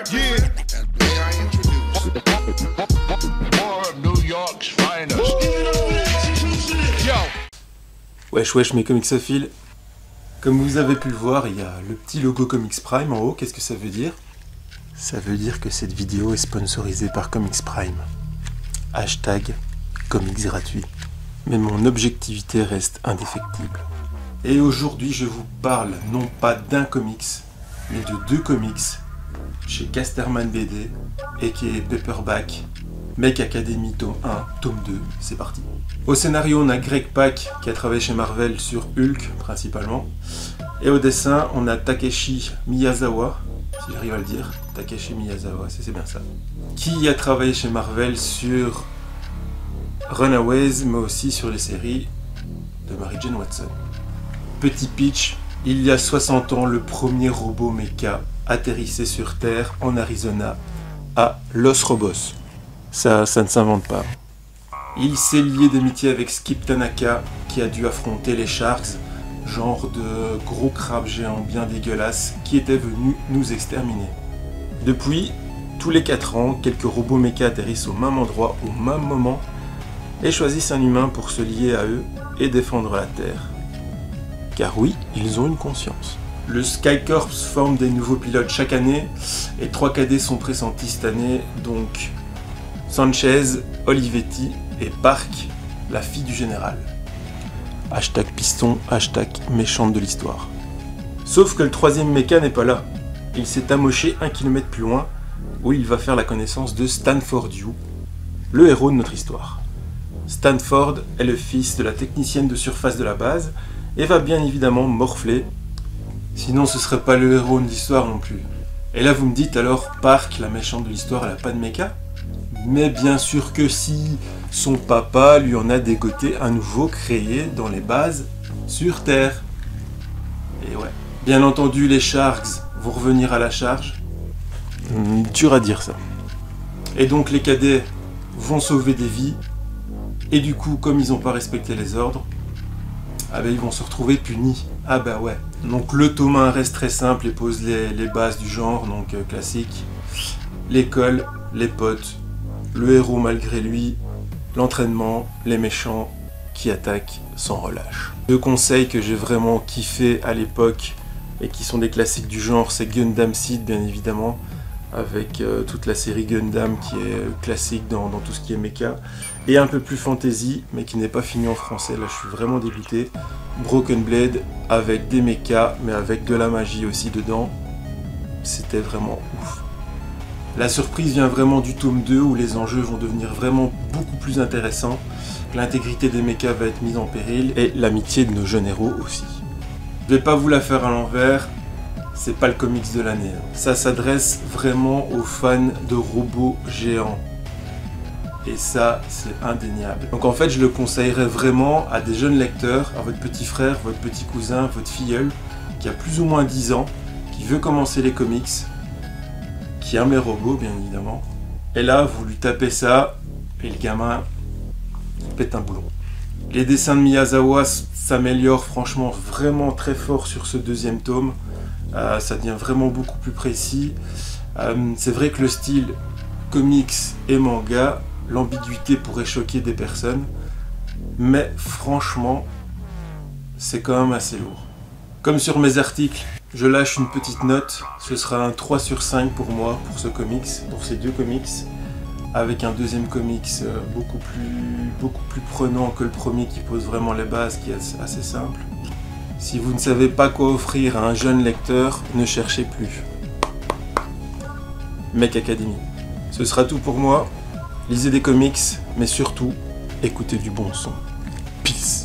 Yeah. New York's finest. Yo. Wesh mes comicsophiles. Comme vous avez pu le voir, il y a le petit logo Comics Prime en haut. Qu'est-ce que ça veut dire? Ça veut dire que cette vidéo est sponsorisée par Comics Prime. Hashtag comics gratuit. Mais mon objectivité reste indéfectible. Et aujourd'hui, je vous parle non pas d'un comics, mais de deux comics chez Casterman BD, aka Paperback, Mech Academy tome 1, tome 2, c'est parti. Au scénario, on a Greg Pak qui a travaillé chez Marvel sur Hulk principalement. Et au dessin, on a Takeshi Miyazawa, si j'arrive à le dire, Takeshi Miyazawa, c'est bien ça, qui a travaillé chez Marvel sur Runaways, mais aussi sur les séries de Mary Jane Watson. Petit pitch, il y a 60 ans, le premier robot mecha atterrissait sur Terre en Arizona à Los Robos. Ça ne s'invente pas. Il s'est lié d'amitié avec Skip Tanaka qui a dû affronter les Sharks, genre de gros crabes géants bien dégueulasses qui étaient venus nous exterminer. Depuis, tous les 4 ans, quelques robots mecha atterrissent au même endroit, au même moment, et choisissent un humain pour se lier à eux et défendre la Terre. Car oui, ils ont une conscience. Le Sky Corps forme des nouveaux pilotes chaque année, et 3 cadets sont pressentis cette année, donc Sanchez, Olivetti et Park, la fille du général. Hashtag piston, hashtag méchante de l'histoire. Sauf que le troisième méca n'est pas là. Il s'est amoché 1 km plus loin, où il va faire la connaissance de Stanford Yu, le héros de notre histoire. Stanford est le fils de la technicienne de surface de la base, et va bien évidemment morfler, sinon ce serait pas le héros de l'histoire non plus. Et là vous me dites alors, Park, la méchante de l'histoire, elle a pas de méca? Mais bien sûr que si, son papa lui en a dégoté un nouveau créé dans les bases sur Terre. Et ouais. Bien entendu, les Sharks vont revenir à la charge. Dur à dire ça. Et donc les cadets vont sauver des vies. Et du coup, comme ils n'ont pas respecté les ordres, ah ben ils vont se retrouver punis. Ah bah ouais. Donc le tome 1 reste très simple et pose les bases du genre, donc classique. L'école, les potes, le héros malgré lui, l'entraînement, les méchants qui attaquent sans relâche. Deux conseils que j'ai vraiment kiffé à l'époque et qui sont des classiques du genre, c'est Gundam Seed bien évidemment, avec toute la série Gundam qui est classique dans tout ce qui est mecha, et un peu plus fantasy, mais qui n'est pas fini en français, là je suis vraiment dégoûté. Broken Blade, avec des mechas, mais avec de la magie aussi dedans, c'était vraiment ouf. La surprise vient vraiment du tome 2, où les enjeux vont devenir vraiment beaucoup plus intéressants, l'intégrité des mechas va être mise en péril, et l'amitié de nos jeunes héros aussi. Je vais pas vous la faire à l'envers, c'est pas le comics de l'année. Ça s'adresse vraiment aux fans de robots géants. Et ça, c'est indéniable. Donc en fait, je le conseillerais vraiment à des jeunes lecteurs, à votre petit frère, votre petit cousin, votre filleul, qui a plus ou moins 10 ans, qui veut commencer les comics, qui aime les robots, bien évidemment. Et là, vous lui tapez ça, et le gamin, il pète un boulon. Les dessins de Miyazawa s'améliorent franchement vraiment très fort sur ce deuxième tome. Ça devient vraiment beaucoup plus précis. C'est vrai que le style comics et manga, l'ambiguïté pourrait choquer des personnes, mais franchement, c'est quand même assez lourd. Comme sur mes articles, je lâche une petite note, ce sera un 3 sur 5 pour moi, pour ce comics, pour ces deux comics, avec un deuxième comics beaucoup plus prenant que le premier qui pose vraiment les bases, qui est assez simple. Si vous ne savez pas quoi offrir à un jeune lecteur, ne cherchez plus. Mech Academy. Ce sera tout pour moi. Lisez des comics, mais surtout, écoutez du bon son. Peace.